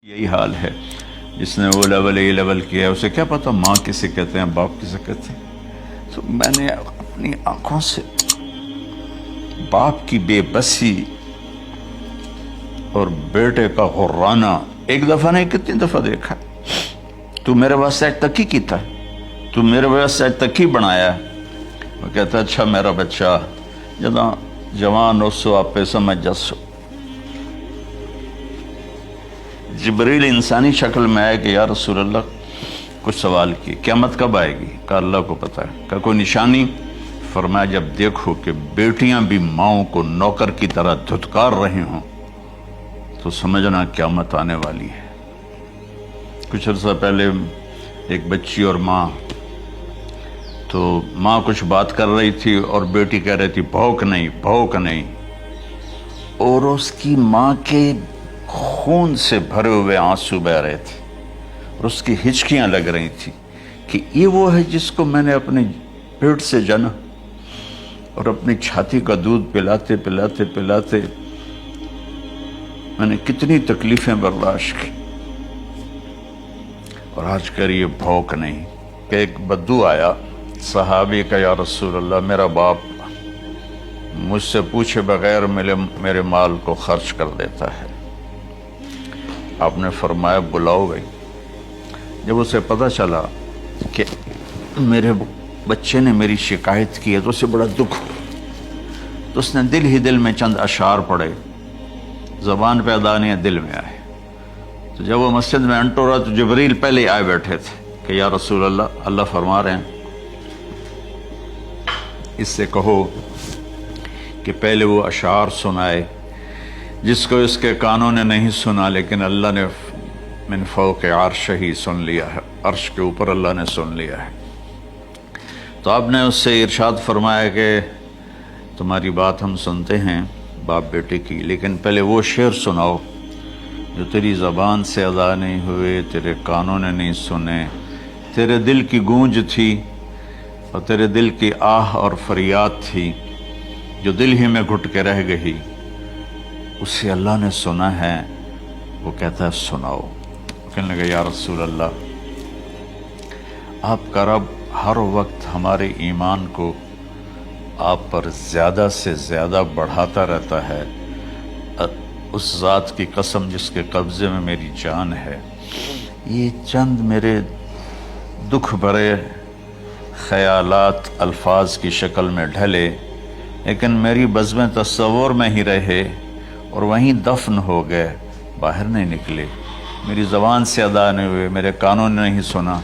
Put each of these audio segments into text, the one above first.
یہی حال ہے. جس نے او لیول اے لیول کیا ہے اسے کیا پتہ ماں کسے کہتے ہیں باپ کسے کہتے ہیں. تو میں نے اپنی آنکھوں سے باپ کی بے بسی اور بیٹے کا غرانہ ایک دفعہ نہیں کتنی دفعہ دیکھا. تو میرے واسطے آج تک ہی کیتا ہے, تو میرے واسطے آج تک ہی بنایا ہے. وہ کہتا ہے اچھا میرا بچہ جداں جوان ہو سو آپ پہ سمجھ جسو. جبریل انسانی شکل میں آئے کہ یا رسول اللہ کچھ سوال کی, قیامت کب آئے گی؟ کہا اللہ کو پتہ ہے. کہا کوئی نشانی؟ فرمایا جب دیکھو کہ بیٹیاں بھی ماؤں کو نوکر کی طرح دھتکار رہی ہوں تو سمجھنا قیامت آنے والی ہے. کچھ عرصہ پہلے ایک بچی اور ماں, تو ماں کچھ بات کر رہی تھی اور بیٹی کہہ رہی تھی بھوک نہیں بھوک نہیں, اور اس کی ماں کے خون سے بھرے ہوئے آنسو بہ رہے تھے اور اس کی ہچکیاں لگ رہی تھی کہ یہ وہ ہے جس کو میں نے اپنے پیٹ سے جنا اور اپنی چھاتی کا دودھ پلاتے پلاتے پلاتے میں نے کتنی تکلیفیں برداشت کی, اور آج کر یہ بھوک نہیں. کہ ایک بدو آیا صحابی کا, یا رسول اللہ میرا باپ مجھ سے پوچھے بغیر میرے مال کو خرچ کر دیتا ہے. آپ نے فرمایا بلاؤ گئی. جب اسے پتہ چلا کہ میرے بچے نے میری شکایت کی ہے تو اسے بڑا دکھ ہوا. تو اس نے دل ہی دل میں چند اشعار پڑھے, زبان پہ ادا نہیں دل میں آئے. تو جب وہ مسجد میں انٹر رہا تو جبریل پہلے آئے بیٹھے تھے کہ یا رسول اللہ فرما رہے ہیں اس سے کہو کہ پہلے وہ اشعار سنائے جس کو اس کے کانوں نے نہیں سنا لیکن اللہ نے من فوق عرش ہی سن لیا ہے, عرش کے اوپر اللہ نے سن لیا ہے. تو آپ نے اس سے ارشاد فرمایا کہ تمہاری بات ہم سنتے ہیں باپ بیٹے کی, لیکن پہلے وہ شعر سناؤ جو تیری زبان سے ادا نہیں ہوئے, تیرے کانوں نے نہیں سنے, تیرے دل کی گونج تھی اور تیرے دل کی آہ اور فریاد تھی جو دل ہی میں گھٹ کے رہ گئی, اسے اللہ نے سنا ہے. وہ کہتا ہے سناؤ. کہنے لگا یا رسول اللہ آپ کا رب ہر وقت ہمارے ایمان کو آپ پر زیادہ سے زیادہ بڑھاتا رہتا ہے. اس ذات کی قسم جس کے قبضے میں میری جان ہے. یہ چند میرے دکھ بھرے خیالات الفاظ کی شکل میں ڈھلے لیکن میری بزم تصور میں ہی رہے اور وہیں دفن ہو گئے, باہر نہیں نکلے, میری زبان سے ادا نہیں ہوئے, میرے کانوں نے نہیں سنا,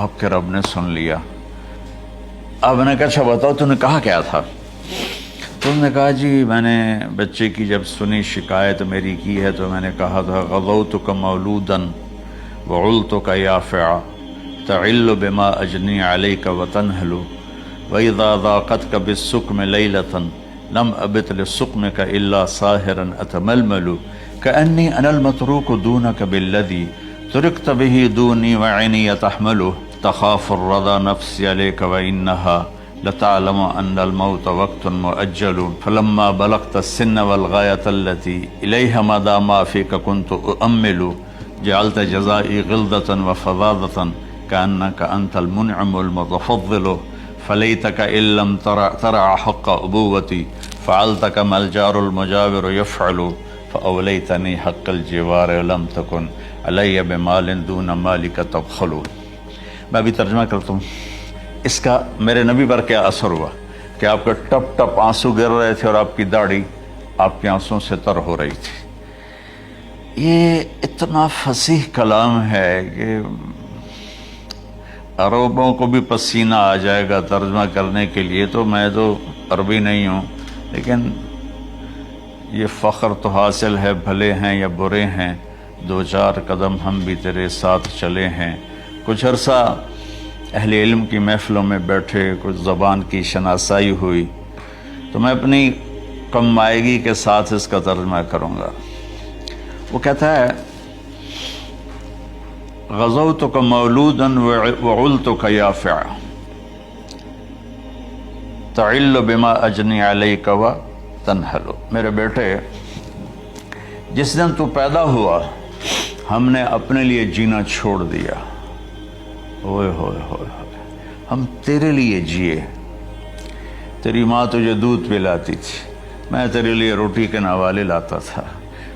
آپ کے رب نے سن لیا. آپ نے کہا اچھا بتاؤ تو نے کہا کیا تھا؟ تو انہوں نے کہا جی میں نے بچے کی جب سنی شکایت میری کی ہے تو میں نے کہا تھا غضوتک مولودا وعلتک یافعا تعل بما اجنی علیک وتنہل وَإِذَا ذَاقَتْكَ بِالسُّقْمِ لَيْلَةً لَمْ أَبِتْ لِلسُّقْمِكَ إِلَّا سَاهِرًا أَتَمَلْمَلُ كَأَنِّي أَنَا الْمَتْرُوكُ دُونَكَ بِالَّذِي تُرِكْتَ بِهِ دُونِي وَعِنِي يَتَحْمَلُ تَخَافُ الرَّضَى نَفْسِي عَلَيْكَ وَإِنَّهَا لَتَعْلَمُ أَنَّ الْمَوْتَ وَقْتٌ مُؤَجَّلٌ فَلَمَّا بَلَغْتَ السِّنَّ وَالْغَايَةَ الَّتِي إِلَيْهَا مَدَى مَا فِيكَ كُنْتُ أُؤَمِّلُ جَعَلْتَ جَزَائِي غِلْظَةً وَفَظَاظَةً كَأَنَّكَ أَنْتَ الْمُنْعِمُ الْمُتَفَضِّلُ فَلَيْتَكَ إِن لَّمْ تَرَعْ حَقَّ أُبُوَّتِي فَعَلْتَ كَمَا الْجَارُ الْمُجَاوِرُ يَفْعَلُ فَأَوْلَيْتَنِي حَقَّ الْجِوَارِ وَلَمْ تَكُنْ عَلَيَّ بِمَالٍ دُونَ مَالِكَ تَبْخَلُ. میں بھی ترجمہ کرتا ہوں. اس کا میرے نبی پر کیا اثر ہوا کہ آپ کے ٹپ ٹپ آنسو گر رہے تھے اور آپ کی داڑھی آپ کے آنسوں سے تر ہو رہی تھی. یہ اتنا فصیح کلام ہے کہ عربوں کو بھی پسینہ آ جائے گا ترجمہ کرنے کے لیے. تو میں تو عربی نہیں ہوں لیکن یہ فخر تو حاصل ہے, بھلے ہیں یا برے ہیں دو چار قدم ہم بھی تیرے ساتھ چلے ہیں. کچھ عرصہ اہل علم کی محفلوں میں بیٹھے, کچھ زبان کی شناسائی ہوئی تو میں اپنی کم مائگی کے ساتھ اس کا ترجمہ کروں گا. وہ کہتا ہے غزوتک مولودا وعلتک یافعا تعل بما اجنی علیک وتنہل. میرے بیٹے جس دن تو پیدا ہوا ہم نے اپنے لیے جینا چھوڑ دیا. اوئے ہوئے ہوئے ہوئے, ہم تیرے لیے جیے. تیری ماں تجھے دودھ پلاتی تھی, میں تیرے لیے روٹی کے نوالے لاتا تھا.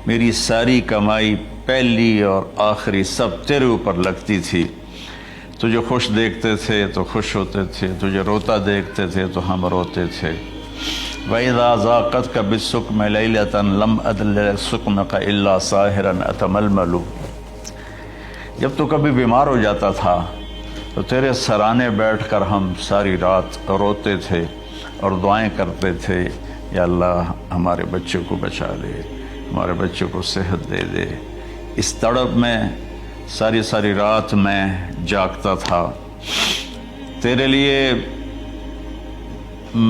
میری ساری کمائی پہلی اور آخری سب تیرے اوپر لگتی تھی. تجھے خوش دیکھتے تھے تو خوش ہوتے تھے, تجھے روتا دیکھتے تھے تو ہم روتے تھے. وَإِذَا ذَاقَتْكَ بِالسُّقْمِ لَيْلَةً لَمْ أَدْلِ سُقْمَكَ إِلَّا سَاهِرًا أَتَمَلْمَلُ. جب تو کبھی بیمار ہو جاتا تھا تو تیرے سرانے بیٹھ کر ہم ساری رات روتے تھے اور دعائیں کرتے تھے, یا اللہ ہمارے بچے کو بچا لے, ہمارے بچے کو صحت دے دے. اس تڑپ میں ساری رات میں جاگتا تھا. تیرے لیے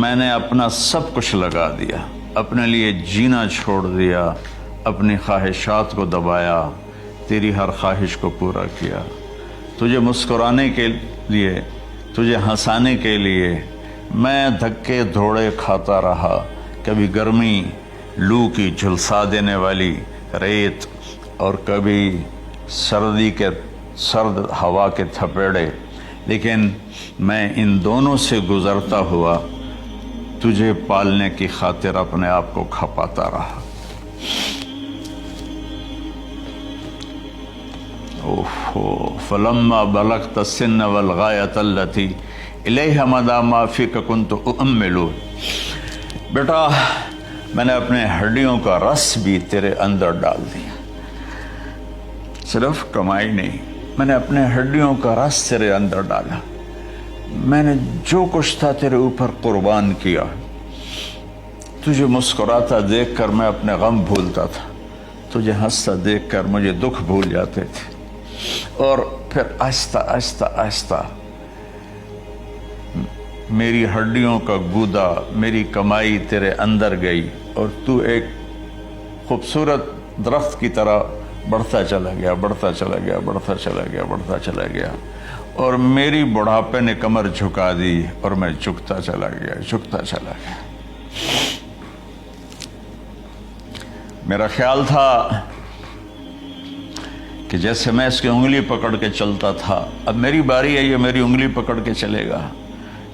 میں نے اپنا سب کچھ لگا دیا, اپنے لیے جینا چھوڑ دیا, اپنی خواہشات کو دبایا, تیری ہر خواہش کو پورا کیا. تجھے مسکرانے کے لیے, تجھے ہنسانے کے لیے میں دھکے دھوڑے کھاتا رہا. کبھی گرمی لو کی جھلسا دینے والی ریت اور کبھی سردی کے سرد ہوا کے تھپیڑے, لیکن میں ان دونوں سے گزرتا ہوا تجھے پالنے کی خاطر اپنے آپ کو کھپاتا رہا. فلما بلغت السن والغایۃ التی الیہ مدی ما فیک کنت اؤمل. بیٹا میں نے اپنے ہڈیوں کا رس بھی تیرے اندر ڈال دیا. صرف کمائی نہیں, میں نے اپنے ہڈیوں کا رس تیرے اندر ڈالا. میں نے جو کچھ تھا تیرے اوپر قربان کیا. تجھے مسکراتا دیکھ کر میں اپنے غم بھولتا تھا, تجھے ہنستا دیکھ کر مجھے دکھ بھول جاتے تھے. اور پھر آہستہ آہستہ آہستہ میری ہڈیوں کا گودا, میری کمائی تیرے اندر گئی اور تو ایک خوبصورت درخت کی طرح بڑھتا چلا گیا, بڑھتا چلا گیا, بڑھتا چلا گیا, بڑھتا چلا گیا. اور میری بڑھاپے نے کمر جھکا دی اور میں جھکتا چلا گیا, جھکتا چلا گیا. میرا خیال تھا کہ جیسے میں اس کی انگلی پکڑ کے چلتا تھا, اب میری باری ہے, یہ میری انگلی پکڑ کے چلے گا.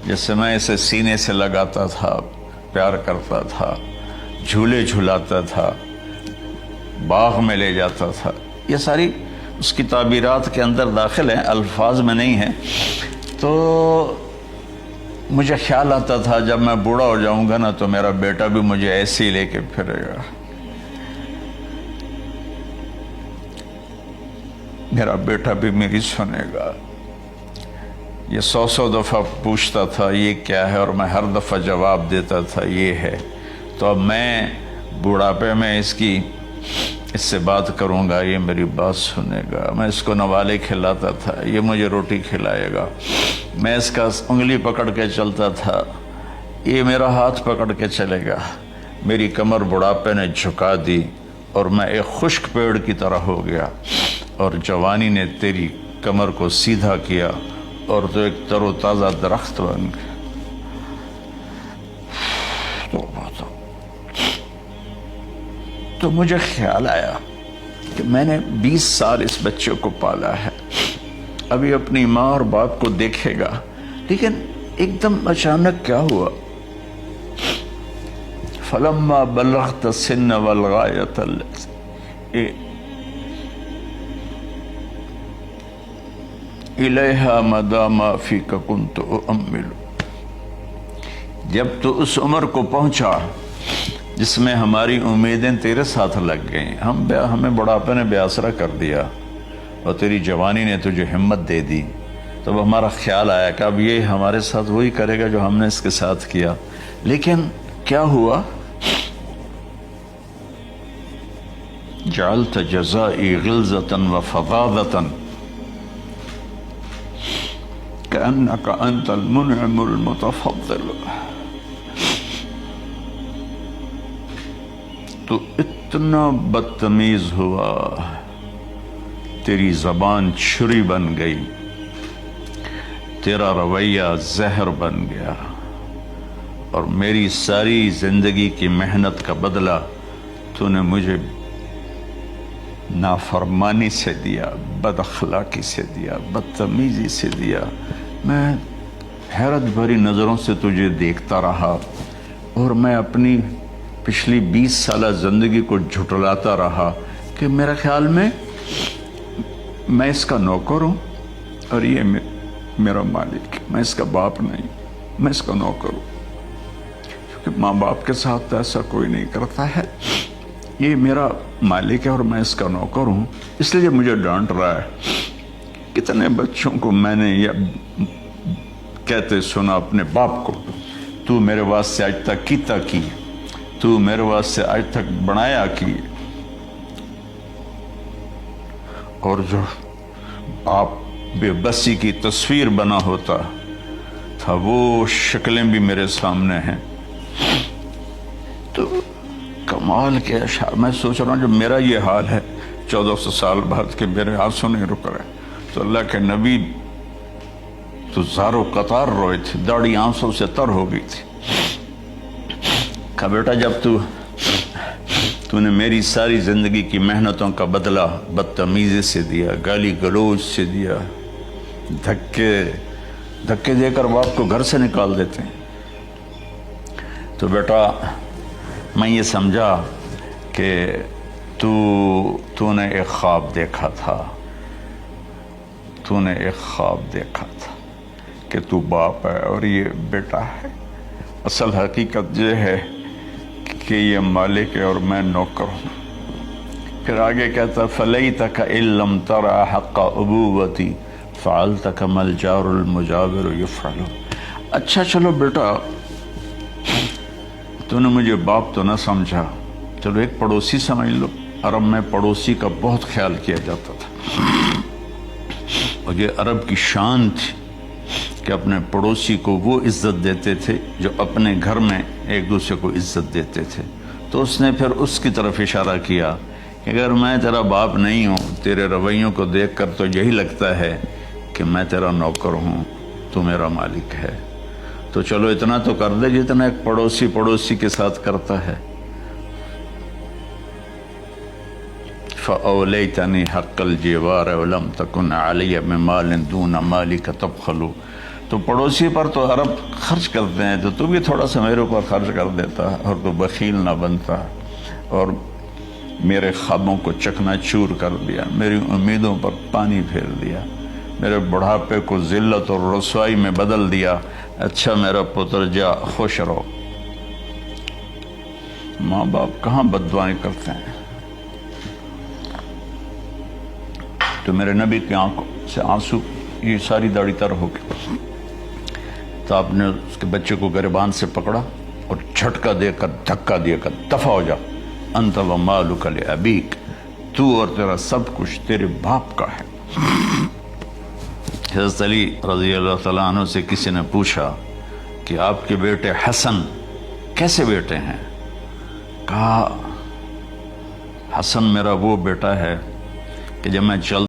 جیسے میں اسے سینے سے لگاتا تھا, پیار کرتا تھا, جھولے جھلاتا تھا, باغ میں لے جاتا تھا. یہ ساری اس کی تعبیرات کے اندر داخل ہیں, الفاظ میں نہیں ہیں. تو مجھے خیال آتا تھا جب میں بوڑھا ہو جاؤں گا نا تو میرا بیٹا بھی مجھے ایسے ہی لے کے پھرے گا, میرا بیٹا بھی میری سنے گا. یہ 100 دفعہ پوچھتا تھا یہ کیا ہے, اور میں ہر دفعہ جواب دیتا تھا یہ ہے. تو اب میں بوڑھاپے میں اس سے بات کروں گا, یہ میری بات سنے گا. میں اس کو نوالے کھلاتا تھا, یہ مجھے روٹی کھلائے گا. میں اس کا انگلی پکڑ کے چلتا تھا, یہ میرا ہاتھ پکڑ کے چلے گا. میری کمر بڑھاپے نے جھکا دی اور میں ایک خشک پیڑ کی طرح ہو گیا, اور جوانی نے تیری کمر کو سیدھا کیا اور تو ایک تر و تازہ درخت بن گیا. تو مجھے خیال آیا کہ میں نے 20 سال اس بچے کو پالا ہے, ابھی اپنی ماں اور باپ کو دیکھے گا, لیکن ایک دم اچانک کیا ہوا. فلما بلغت السن والغایۃ الیہا مدی ما فیک کنت اؤمل. جب تو اس عمر کو پہنچا جس میں ہماری امیدیں تیرے ساتھ لگ گئیں, ہمیں بڑھاپے نے بے آسرا کر دیا اور تیری جوانی نے تجھے ہمت دے دی, تب ہمارا خیال آیا کہ اب یہ ہمارے ساتھ وہی کرے گا جو ہم نے اس کے ساتھ کیا. لیکن کیا ہوا, جعلت جزائی غلظۃ وفظاظۃ کأنک انت المنعم المتفضل. تو اتنا بدتمیز ہوا, تیری زبان چھری بن گئی, تیرا رویہ زہر بن گیا, اور میری ساری زندگی کی محنت کا بدلہ تو نے مجھے نافرمانی سے دیا، بد اخلاقی سے دیا، بدتمیزی سے دیا۔ میں حیرت بھری نظروں سے تجھے دیکھتا رہا اور میں اپنی پچھلی 20 سالہ زندگی کو جھٹلاتا رہا کہ میرے خیال میں اس کا نوکر ہوں اور یہ میرا مالک، میں اس کا باپ نہیں، میں اس کا نوکر ہوں، کیونکہ ماں باپ کے ساتھ ایسا کوئی نہیں کرتا ہے، یہ میرا مالک ہے اور میں اس کا نوکر ہوں، اس لیے مجھے ڈانٹ رہا ہے۔ کتنے بچوں کو میں نے یہ کہتے سنا اپنے باپ کو، تو میرے واسطے آج تک کیتا کی، تو میرے واسطے آج تک بنایا کی، اور جو آپ بے بسی کی تصویر بنا ہوتا تھا وہ شکلیں بھی میرے سامنے ہیں۔ تو کمال کے اشعار، میں سوچ رہا ہوں جو میرا یہ حال ہے 1400 سال بعد کہ میرے آنسو نہیں رک رہے، تو اللہ کے نبی تو زارو قطار روئے تھے، داڑھی آنسوں سے تر ہو گئی تھی۔ کہا بیٹا جب تو نے میری ساری زندگی کی محنتوں کا بدلہ بدتمیزی سے دیا، گالی گلوچ سے دیا، دھکے دے کر باپ کو گھر سے نکال دیتے ہیں، تو بیٹا میں یہ سمجھا کہ تو نے ایک خواب دیکھا تھا، تو نے ایک خواب دیکھا تھا کہ تو باپ ہے اور یہ بیٹا ہے۔ اصل حقیقت یہ ہے کہ یہ مالک ہے اور میں نوکر ہوں۔ پھر آگے کہتا فَلَيْتَكَ إِن لَمْ تَرَ حَقَّ أُبُوَّتِي فَعَلْتَ كَمَا الْجَارُ الْمُجَاوِرُ يَفْعَلُ۔ اچھا چلو بیٹا، تو نے مجھے باپ تو نہ سمجھا، چلو ایک پڑوسی سمجھ لو۔ عرب میں پڑوسی کا بہت خیال کیا جاتا تھا، اور یہ عرب کی شان تھی کہ اپنے پڑوسی کو وہ عزت دیتے تھے جو اپنے گھر میں ایک دوسرے کو عزت دیتے تھے۔ تو اس نے پھر اس کی طرف اشارہ کیا کہ اگر میں تیرا باپ نہیں ہوں، تیرے رویوں کو دیکھ کر تو یہی لگتا ہے کہ میں تیرا نوکر ہوں، تو میرا مالک ہے، تو چلو اتنا تو کر دے جتنا ایک پڑوسی کے ساتھ کرتا ہے۔ فَأَوْلَيْتَنِي حَقَّ الْجِوَارِ وَلَمْ تَكُنْ عَلَيَّ بِمَالٍ دُونَ مَالِكَ تَبْخَلُ۔ تو پڑوسی پر تو عرب خرچ کرتے ہیں، تو بھی تھوڑا سا میرے اوپر خرچ کر دیتا اور تو بخیل نہ بنتا، اور میرے خوابوں کو چکنا چور کر دیا، میری امیدوں پر پانی پھیر دیا، میرے بڑھاپے کو ذلت اور رسوائی میں بدل دیا۔ اچھا میرا پتر جا خوش رہو۔ ماں باپ کہاں بد دعائیں کرتے ہیں؟ تو میرے نبی کی آنکھوں سے آنسو، یہ ساری داڑھی تر ہو گئی، تو آپ نے اس کے بچے کو گریبان سے پکڑا اور جھٹکا دے کر دھکا دے کر دفع ہو جا، انت و مالک لابیک، تو اور تیرا سب کچھ تیرے باپ کا ہے۔ حضرت علی رضی اللہ تعالیٰ عنہ سے کسی نے پوچھا کہ آپ کے بیٹے حسن کیسے بیٹے ہیں؟ کہا حسن میرا وہ بیٹا ہے کہ جب میں